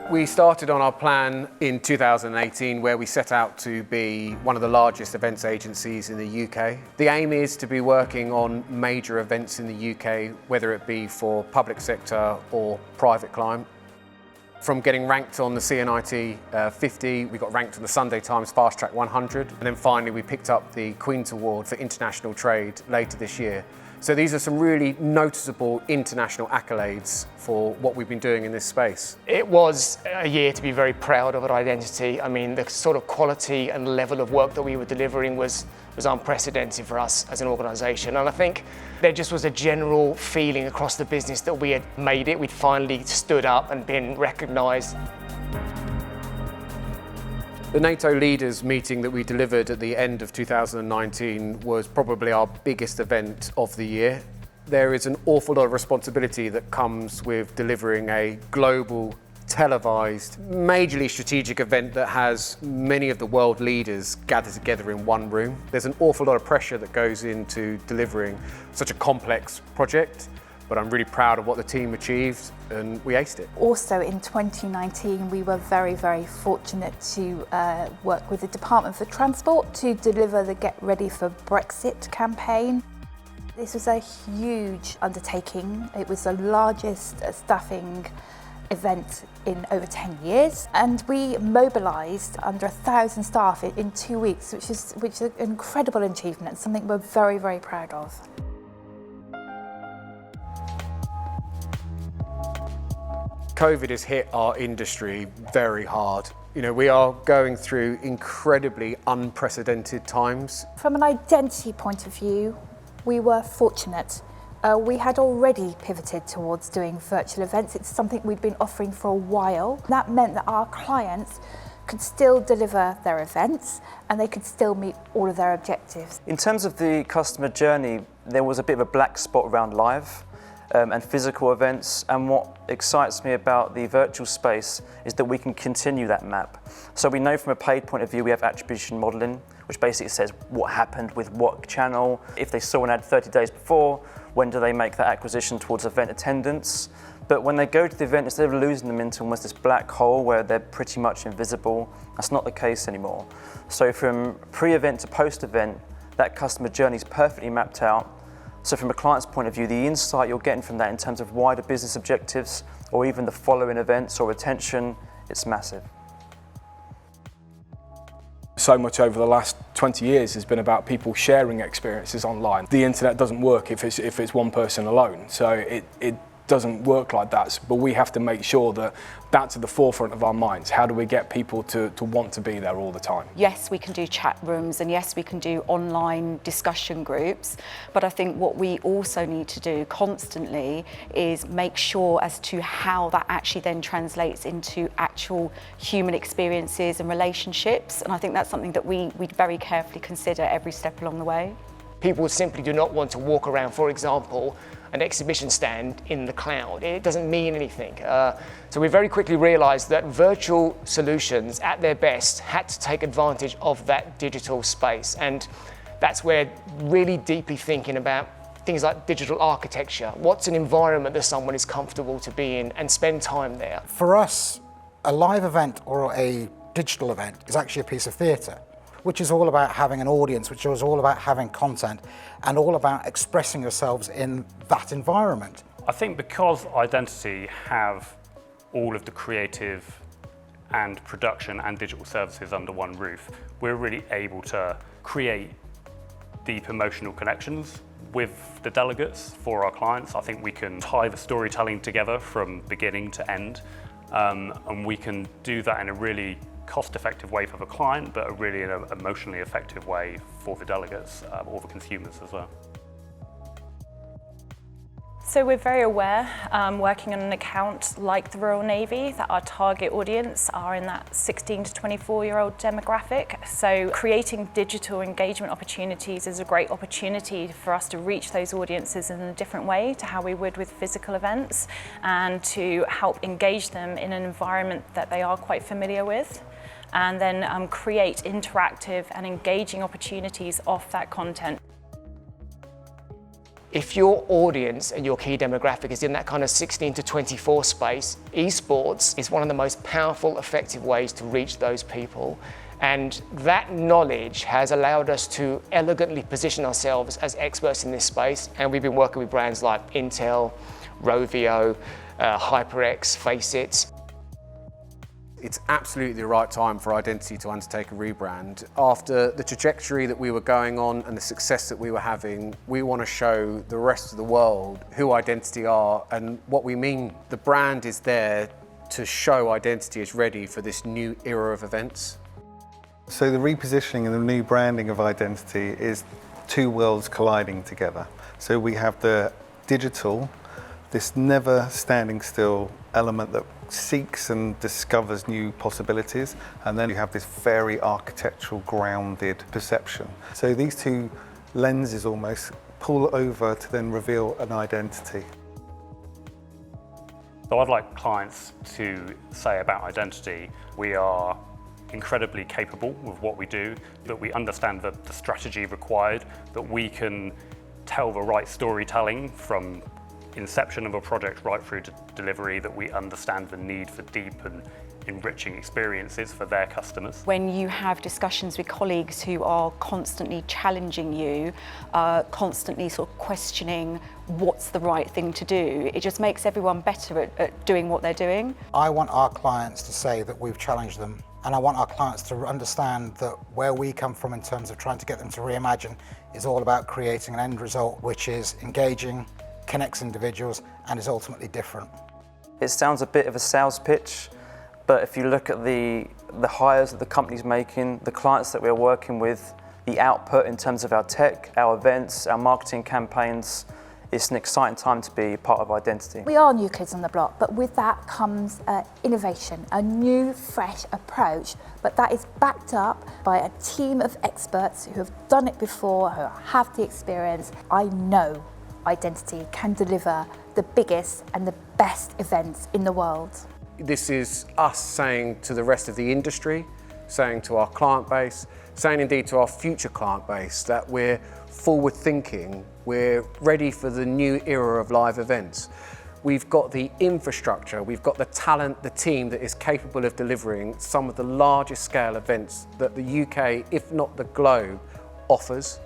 We started on our plan in 2018 where we set out to be one of the largest events agencies in the UK. The aim is to be working on major events in the UK, whether it be for public sector or private client. From getting ranked on the CNIT 50, we got ranked on the Sunday Times Fast Track 100, and then finally we picked up the Queen's Award for International Trade later this year. So these are some really noticeable international accolades for what we've been doing in this space. It was a year to be very proud of at Identity. I mean, the sort of quality and level of work that we were delivering was unprecedented for us as an organisation. And I think there just was a general feeling across the business that we had made it. We'd finally stood up and been recognised. The NATO leaders meeting that we delivered at the end of 2019 was probably our biggest event of the year. There is an awful lot of responsibility that comes with delivering a global, televised, majorly strategic event that has many of the world leaders gathered together in one room. There's an awful lot of pressure that goes into delivering such a complex project. But I'm really proud of what the team achieved, and we aced it. Also in 2019, we were very, very fortunate to work with the Department for Transport to deliver the Get Ready for Brexit campaign. This was a huge undertaking. It was the largest staffing event in over 10 years, and we mobilised under 1,000 staff in 2 weeks, which is an incredible achievement, something we're very, very proud of. COVID has hit our industry very hard. You know, we are going through incredibly unprecedented times. From an identity point of view, we were fortunate. We had already pivoted towards doing virtual events. It's something we'd been offering for a while. That meant that our clients could still deliver their events and they could still meet all of their objectives. In terms of the customer journey, there was a bit of a black spot around live and physical events, and what excites me about the virtual space is that we can continue that map. So we know from a paid point of view we have attribution modelling, which basically says what happened with what channel. If they saw an ad 30 days before, when do they make that acquisition towards event attendance? But when they go to the event, instead of losing them into almost this black hole where they're pretty much invisible, that's not the case anymore. So from pre-event to post-event, that customer journey is perfectly mapped out. So from a client's point of view, the insight you're getting from that in terms of wider business objectives or even the following events or retention, it's massive. So much over the last 20 years has been about people sharing experiences online. The internet doesn't work if it's one person alone, so it doesn't work like that. But we have to make sure that that's at the forefront of our minds. How do we get people to want to be there all the time? Yes, we can do chat rooms, and yes, we can do online discussion groups, but I think what we also need to do constantly is make sure as to how that actually then translates into actual human experiences and relationships, and I think that's something that we very carefully consider every step along the way. People simply do not want to walk around, for example, an exhibition stand in the cloud. It doesn't mean anything. So we very quickly realised that virtual solutions at their best had to take advantage of that digital space. And that's where really deeply thinking about things like digital architecture. What's an environment that someone is comfortable to be in and spend time there? For us, a live event or a digital event is actually a piece of theatre, which is all about having an audience, which is all about having content, and all about expressing yourselves in that environment. I think because Identity have all of the creative and production and digital services under one roof, we're really able to create deep emotional connections with the delegates for our clients. I think we can tie the storytelling together from beginning to end, and we can do that in a really cost-effective way for the client, but really in an emotionally effective way for the delegates or the consumers as well. So we're very aware, working on an account like the Royal Navy, that our target audience are in that 16 to 24-year-old demographic. So creating digital engagement opportunities is a great opportunity for us to reach those audiences in a different way to how we would with physical events, and to help engage them in an environment that they are quite familiar with, and then create interactive and engaging opportunities off that content. If your audience and your key demographic is in that kind of 16 to 24 space, esports is one of the most powerful, effective ways to reach those people. And that knowledge has allowed us to elegantly position ourselves as experts in this space. And we've been working with brands like Intel, Rovio, HyperX, Faceit. It's absolutely the right time for Identity to undertake a rebrand. After the trajectory that we were going on and the success that we were having, we want to show the rest of the world who Identity are and what we mean. The brand is there to show Identity is ready for this new era of events. So the repositioning and the new branding of Identity is two worlds colliding together. So we have the digital, this never standing still element that seeks and discovers new possibilities, and then you have this very architectural grounded perception. So these two lenses almost pull over to then reveal an identity. So I'd like clients to say about Identity, we are incredibly capable with what we do, that we understand the strategy required, that we can tell the right storytelling from inception of a project right through to delivery, that we understand the need for deep and enriching experiences for their customers. When you have discussions with colleagues who are constantly challenging you, constantly sort of questioning what's the right thing to do, it just makes everyone better at doing what they're doing. I want our clients to say that we've challenged them, and I want our clients to understand that where we come from in terms of trying to get them to reimagine is all about creating an end result which is engaging, connects individuals, and is ultimately different. It sounds a bit of a sales pitch, but if you look at the hires that the company's making, the clients that we're working with, the output in terms of our tech, our events, our marketing campaigns, it's an exciting time to be part of Identity. We are new kids on the block, but with that comes innovation, a new, fresh approach, but that is backed up by a team of experts who have done it before, who have the experience. I know Identity can deliver the biggest and the best events in the world. This is us saying to the rest of the industry, saying to our client base, saying indeed to our future client base that we're forward thinking, we're ready for the new era of live events. We've got the infrastructure, we've got the talent, the team that is capable of delivering some of the largest scale events that the UK, if not the globe, offers.